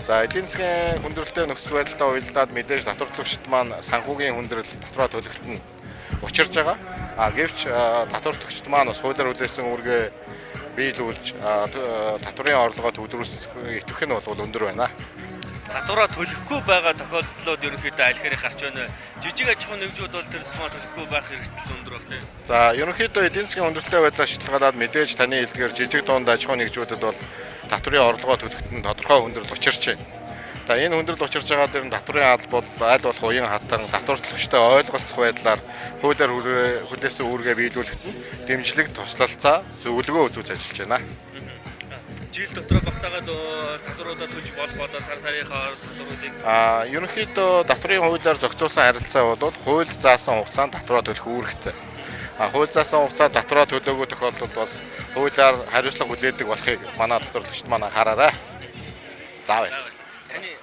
За эдийн засгийн хүндрэлтэй нөхцөл байдалтай уялдаад мэдээж татварлагчид маань санхүүгийн хүндрэл дотроо төлөхөд нь учирж байгаа. Гэвч татварлагчид маань бас хуулиар үлдээсэн үүргээ биелүүлж татварын орлогоо төвлөрүүлэх идэвх нь бол өндөр байна. Татвараа төлөхгүй байгаа тохиолдлууд ерөнхийдөө аль хэрэг гарч байна вэ? Жижиг аж ахуйн нэгжүүд бол тэр тусмаа төлөхгүй байх хэрэгсэл өндөр баг тийм. За ерөнхийдөө эдийн засгийн хүндрэлтэй байдлаа шалтгаалаад мэдээж таны хэлдгээр жижиг дунд аж ахуйн нэгжүүдэд бол татварын орлогоо төлөхөд нь тодорхой хүндрэл учирч байна. За энэ хүндрэл учирж байгаа дээр нь татварын албад аль болох уян хатан татварлагчтай ойлголцох байдлаар хуулиар хүлээсэн үүргээ биелүүлэхэд нь дэмжлэг туслалцаа зөвлөгөө үзүүлж ажиллаж байна. Жил дотор багтаагаад татваруудаа төлж болох одоо сар сарынхаа татваруудыг ерөнхийдөө татварын хуулиар зохицуулсан харилцаа бол хууль заасан хугацаанд татвараа төлөх үүрэгтэй. Хууль заасан хугацаанд татвараа төлөөгүй тохиолдолд бол хуулиар хариуцлага хүлээдэг болохыг манай татварлагчид манай хараарай. За баярлалаа. таны